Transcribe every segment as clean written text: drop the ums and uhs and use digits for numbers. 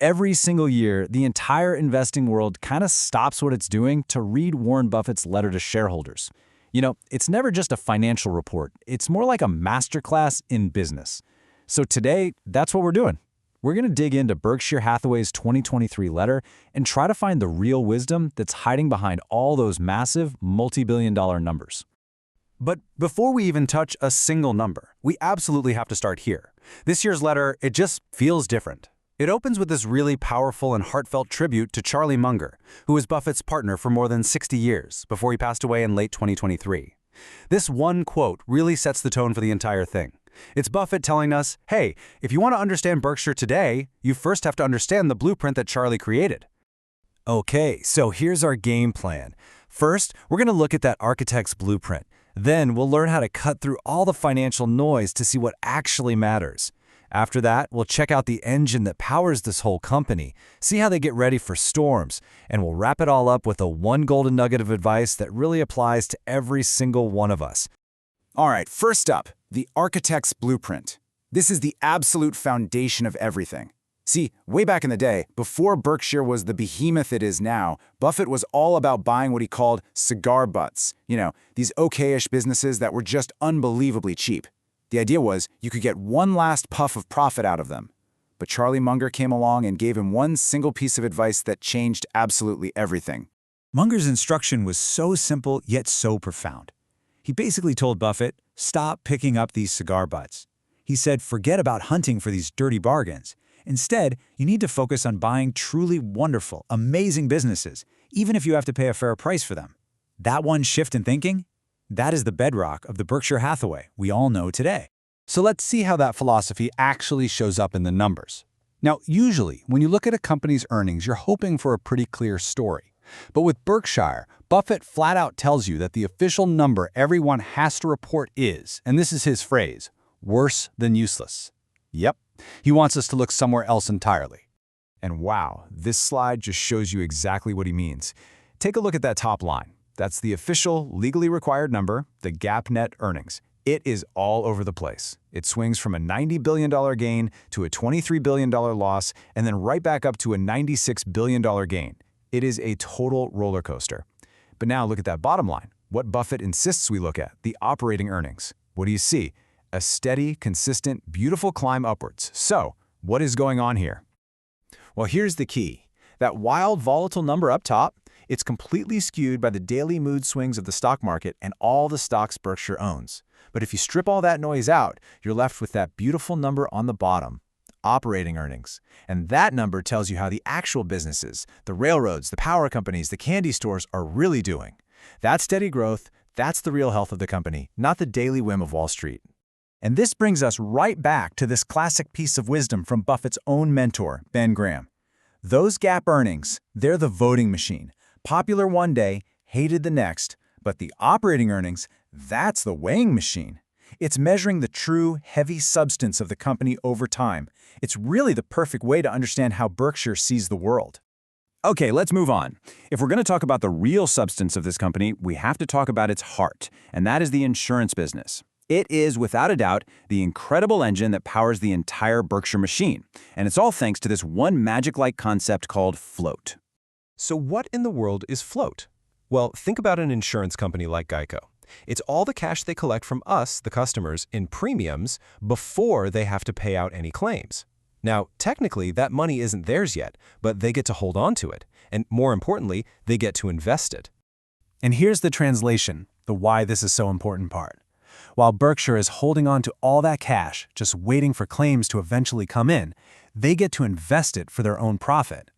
Every single year, the entire investing world kind of stops what it's doing to read Warren Buffett's letter to shareholders. It's never just a financial report. It's more like a masterclass in business. So today, that's what we're doing. We're going to dig into Berkshire Hathaway's 2023 letter and try to find the real wisdom that's hiding behind all those massive, multi-billion-dollar numbers. But before we even touch a single number, we absolutely have to start here. This year's letter, it just feels different. It opens with this really powerful and heartfelt tribute to Charlie Munger, who was Buffett's partner for more than 60 years before he passed away in late 2023. This one quote really sets the tone for the entire thing. It's Buffett telling us, hey, if you want to understand Berkshire today, you first have to understand the blueprint that Charlie created. Okay, so here's our game plan. First, we're going to look at that architect's blueprint. Then we'll learn how to cut through all the financial noise to see what actually matters. After that, we'll check out the engine that powers this whole company, see how they get ready for storms, and we'll wrap it all up with one golden nugget of advice that really applies to every single one of us. All right, first up, the architect's blueprint. This is the absolute foundation of everything. See, way back in the day, before Berkshire was the behemoth it is now, Buffett was all about buying what he called cigar butts. These okay-ish businesses that were just unbelievably cheap. The idea was you could get one last puff of profit out of them. But Charlie Munger came along and gave him one single piece of advice that changed absolutely everything. Munger's instruction was so simple yet so profound. He basically told Buffett, stop picking up these cigar butts. He said, forget about hunting for these dirty bargains. Instead, you need to focus on buying truly wonderful, amazing businesses, even if you have to pay a fair price for them. That one shift in thinking? That is the bedrock of the Berkshire Hathaway we all know today. So let's see how that philosophy actually shows up in the numbers. Now, usually, when you look at a company's earnings, you're hoping for a pretty clear story. But with Berkshire, Buffett flat out tells you that the official number everyone has to report is, and this is his phrase, worse than useless. Yep, he wants us to look somewhere else entirely. And wow, this slide just shows you exactly what he means. Take a look at that top line. That's the official, legally required number, the GAAP net earnings. It is all over the place. It swings from a $90 billion gain to a $23 billion loss, and then right back up to a $96 billion gain. It is a total roller coaster. But now look at that bottom line. What Buffett insists we look at, the operating earnings. What do you see? A steady, consistent, beautiful climb upwards. So, what is going on here? Well, here's the key. That wild, volatile number up top, it's completely skewed by the daily mood swings of the stock market and all the stocks Berkshire owns. But if you strip all that noise out, you're left with that beautiful number on the bottom, operating earnings. And that number tells you how the actual businesses, the railroads, the power companies, the candy stores are really doing. That steady growth, that's the real health of the company, not the daily whim of Wall Street. And this brings us right back to this classic piece of wisdom from Buffett's own mentor, Ben Graham. Those GAAP earnings, they're the voting machine. Popular one day, hated the next, but the operating earnings, that's the weighing machine. It's measuring the true, heavy substance of the company over time. It's really the perfect way to understand how Berkshire sees the world. Okay, let's move on. If we're going to talk about the real substance of this company, we have to talk about its heart, and that is the insurance business. It is, without a doubt, the incredible engine that powers the entire Berkshire machine, and it's all thanks to this one magic-like concept called float. So what in the world is float? Well, think about an insurance company like Geico. It's all the cash they collect from us, the customers, in premiums before they have to pay out any claims. Now, technically, that money isn't theirs yet, but they get to hold on to it. And more importantly, they get to invest it. And here's the translation, the why this is so important part. While Berkshire is holding on to all that cash, just waiting for claims to eventually come in, they get to invest it for their own profit.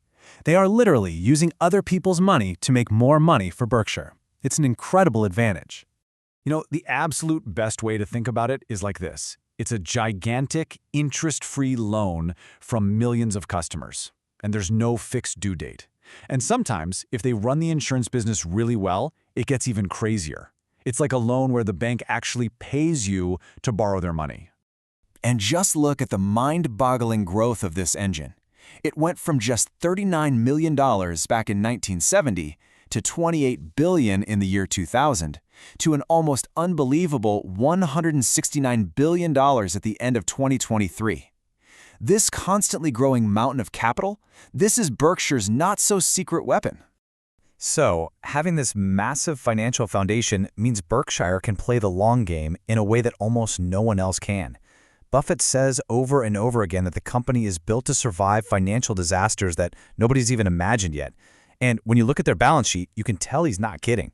They are literally using other people's money to make more money for Berkshire. It's an incredible advantage. The absolute best way to think about it is like this. It's a gigantic, interest-free loan from millions of customers, and there's no fixed due date. And sometimes, if they run the insurance business really well, it gets even crazier. It's like a loan where the bank actually pays you to borrow their money. And just look at the mind-boggling growth of this engine. It went from just $39 million back in 1970 to $28 billion in the year 2000, to an almost unbelievable $169 billion at the end of 2023. This constantly growing mountain of capital, this is Berkshire's not-so-secret weapon. So, having this massive financial foundation means Berkshire can play the long game in a way that almost no one else can. Buffett says over and over again that the company is built to survive financial disasters that nobody's even imagined yet. And when you look at their balance sheet, you can tell he's not kidding.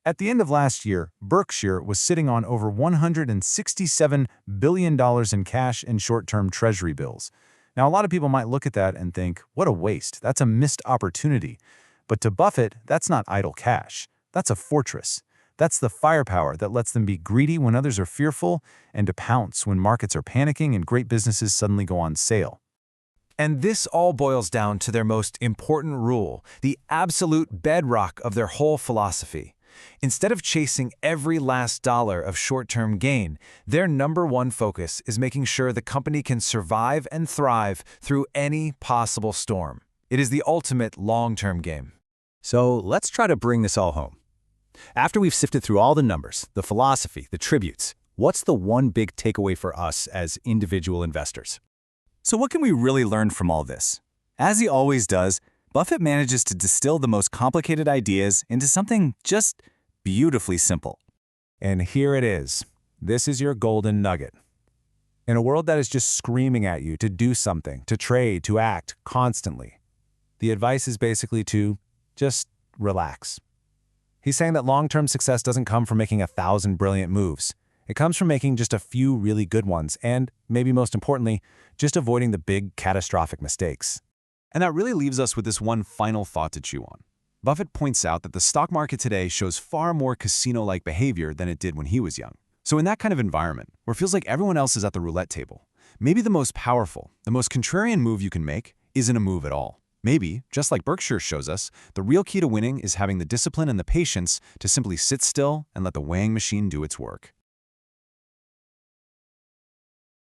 At the end of last year, Berkshire was sitting on over $167 billion in cash and short-term treasury bills. Now, a lot of people might look at that and think, what a waste, that's a missed opportunity. But to Buffett, that's not idle cash. That's a fortress. That's the firepower that lets them be greedy when others are fearful and to pounce when markets are panicking and great businesses suddenly go on sale. And this all boils down to their most important rule, the absolute bedrock of their whole philosophy. Instead of chasing every last dollar of short-term gain, their number one focus is making sure the company can survive and thrive through any possible storm. It is the ultimate long-term game. So let's try to bring this all home. After we've sifted through all the numbers, the philosophy, the tributes, what's the one big takeaway for us as individual investors? So what can we really learn from all this? As he always does, Buffett manages to distill the most complicated ideas into something just beautifully simple. And here it is. This is your golden nugget. In a world that is just screaming at you to do something, to trade, to act constantly, the advice is basically to just relax. He's saying that long-term success doesn't come from making 1,000 brilliant moves. It comes from making just a few really good ones and, maybe most importantly, just avoiding the big catastrophic mistakes. And that really leaves us with this one final thought to chew on. Buffett points out that the stock market today shows far more casino-like behavior than it did when he was young. So in that kind of environment, where it feels like everyone else is at the roulette table, maybe the most powerful, the most contrarian move you can make isn't a move at all. Maybe, just like Berkshire shows us, the real key to winning is having the discipline and the patience to simply sit still and let the weighing machine do its work.